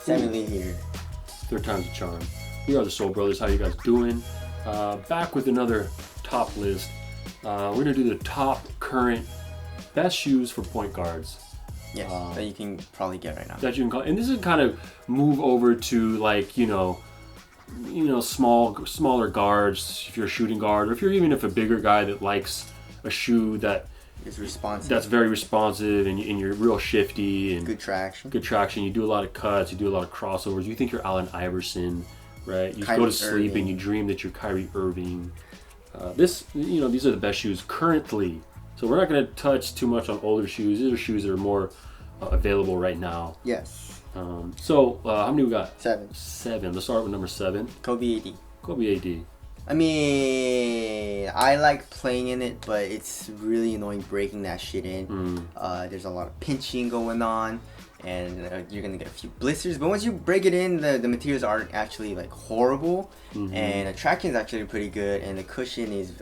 Samuel here. Third time's a charm. We are the Soul Brothers. How you guys doing? Back with another top list. We're gonna do the top current best shoes for point guards. Yes, that you can probably get right now. That you can call, and this is kind of move over to like smaller guards if you're a shooting guard, or if you're even a bigger guy that likes a shoe that is responsive. That's very responsive, and you're real shifty and good traction. Good traction. You do a lot of cuts. You do a lot of crossovers. You think you're Allen Iverson, right? You Kyrie go to sleep Irving. and you dream that you're Kyrie Irving. These are the best shoes currently. So we're not going to touch too much on older shoes. These are shoes that are more available right now. Yes. How many we got? 7. 7. Let's start with number 7. Kobe AD. Kobe AD. I mean, I like playing in it, but it's really annoying breaking that shit in. There's a lot of pinching going on, and you're gonna get a few blisters. But once you break it in, the materials aren't actually like horrible, and the traction is actually pretty good, and the cushion is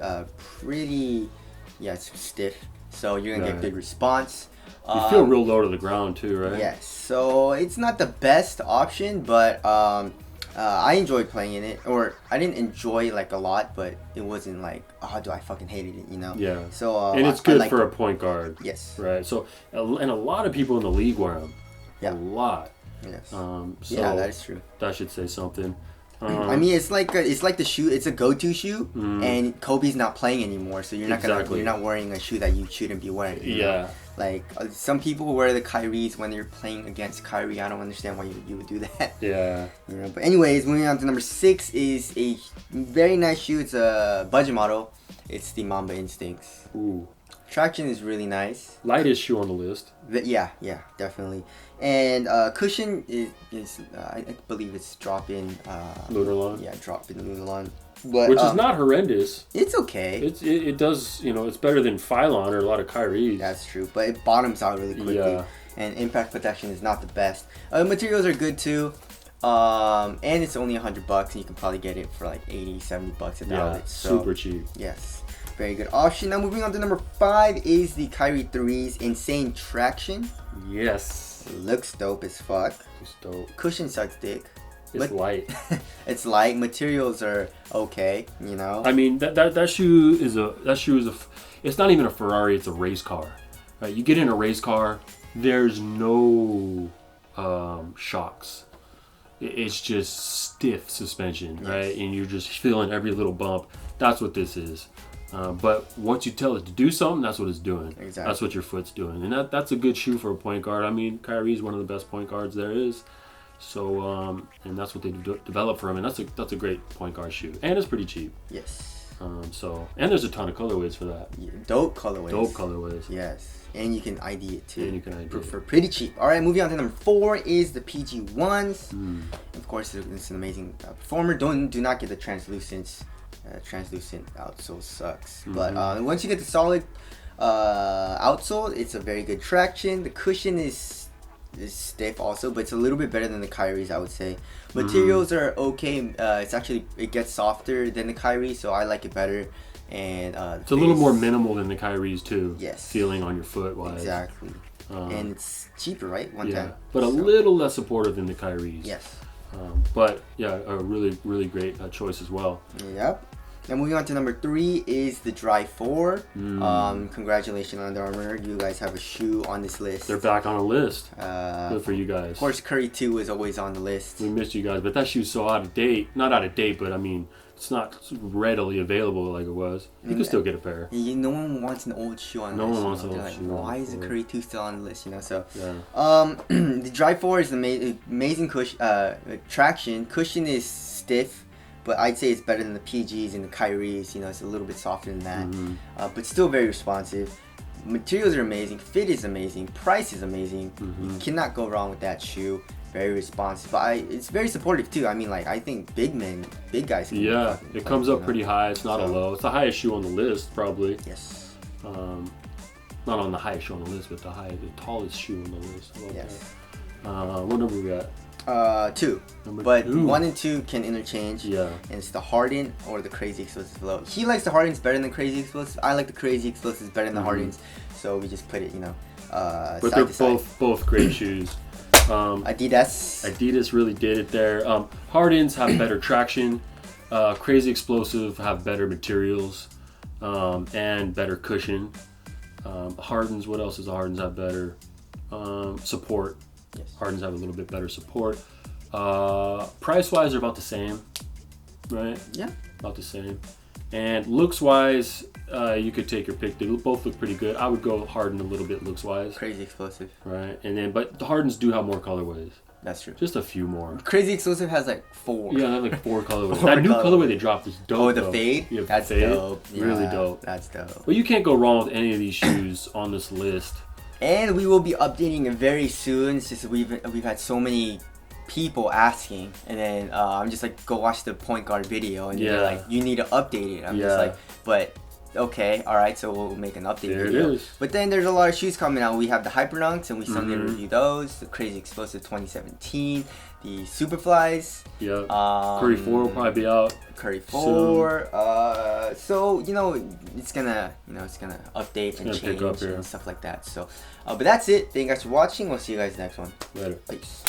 it's stiff, so you're gonna get good response. You feel real low to the ground too, right? Yes, so it's not the best option, but I enjoyed playing in it, or I didn't enjoy it like a lot, but it wasn't like, do I fucking hated it, Yeah. So and it's good for a point guard. Yes. Right. So and a lot of people in the league wear them. Yeah. A lot. Yes. Yeah, that is true. That should say something. I mean, it's like the shoe. It's a go-to shoe, and Kobe's not playing anymore, so you're not wearing a shoe that you shouldn't be wearing. You know? Like some people wear the Kyries when they're playing against Kyrie. I don't understand why you would do that. Yeah. But anyways, moving on to number 6 is a very nice shoe. It's a budget model. It's the Mamba Instinct. Ooh. Traction is really nice. Lightest shoe on the list. Yeah, definitely. And cushion is I believe it's drop-in. Lunarlon. Yeah, drop-in Lunarlon. But, which is not horrendous. It's okay. It does, it's better than Phylon or a lot of Kyrie's. That's true, but it bottoms out really quickly. Yeah. And impact protection is not the best. Materials are good too. And it's only $100, and you can probably get it for like $80-$70 at the outlets. So, super cheap. Yes. Very good option. Now moving on to number 5 is the Kyrie 3's Insane Traction. Yes. Looks dope as fuck. It's dope. Cushion sucks dick. It's light. It's light. Materials are okay, I mean that shoe is it's not even a Ferrari, it's a race car. Right? You get in a race car, there's no shocks. It's just stiff suspension, right? And you're just feeling every little bump. That's what this is. But once you tell it to do something, that's what it's doing. Exactly. That's what your foot's doing. And that's a good shoe for a point guard. I mean, Kyrie's one of the best point guards there is. So, and that's what they developed for him. And that's a great point guard shoe. And it's pretty cheap. Yes. And there's a ton of colorways for that. Yeah, dope colorways. Yes. And you can ID it too. And you can ID it. For pretty cheap. Alright, moving on to number 4 is the PG1s. Of course, it's an amazing performer. Do not get the translucent outsole sucks. But once you get the solid outsole, it's a very good traction. The cushion is stiff also, but it's a little bit better than the Kyrie's, I would say. Materials are okay. It gets softer than the Kyrie, so I like it better. And it's a little more minimal than the Kyrie's too. Yes. Feeling on your foot wise. Exactly. And it's cheaper, right? But a little less supportive than the Kyrie's. Yes. But yeah, a really, really great choice as well. Yep. Now moving on to number 3 is the Dry 4. Congratulations, Under Armour. You guys have a shoe on this list. They're back on a list. Good for you guys. Of course, Curry 2 is always on the list. We missed you guys, but that shoe's so out of date. Not out of date, but I mean, it's not readily available like it was. You can still get a pair. No one wants an old shoe on the list. No one wants an old shoe. Why is the Curry 2 still on the list? So yeah. The Dry 4 is amazing traction. Cushion is stiff, but I'd say it's better than the PGs and the Kyries. It's a little bit softer than that, but still very responsive. Materials are amazing. Fit is amazing. Price is amazing. You cannot go wrong with that shoe. Very responsive, but it's very supportive too. I mean, like, I think big guys can it comes up pretty high. It's not a low. It's the highest shoe on the list, probably. Yes. Not on the highest shoe on the list, but the tallest shoe on the list. Yes. What number we got? 2. But 1 and 2 can interchange. Yeah. And it's the Harden or the Crazy Explosive Low. He likes the Hardens better than the Crazy Explosives. I like the Crazy Explosives better than the Hardens. So we just put it, but side they're to side. both great shoes. Adidas really did it there. Hardens have better traction. Crazy Explosive have better materials and better cushion. Hardens, what else does the Hardens have better? Support. Yes. Hardens have a little bit better support. Price-wise, they're about the same, right? Yeah. About the same. And looks-wise, you could take your pick. They both look pretty good. I would go Harden a little bit looks-wise. Crazy Explosive. Right. And then, but the Hardens do have more colorways. That's true. Just a few more. Crazy Explosive has like 4. Yeah, they have like 4 colorways. That new colorway they dropped is dope. Oh, the fade? Yeah, that's fade. dope. Yeah, really dope. That's dope. Well, you can't go wrong with any of these shoes on this list. And we will be updating it very soon. It's just we've had so many people asking, and then I'm just like, go watch the point guard video, and they're like, you need to update it. I'm just like, but okay, all right, so we'll make an update There video. it is. But then there's a lot of shoes coming out. We have the Hypernunks, and we Sunday review those. The Crazy Explosive 2017, the Superflies. Yep. Curry 4 will probably be out. Curry 4. So it's gonna update and change and stuff like that. So, but that's it. Thank you guys for watching. We'll see you guys next one. Later. Peace.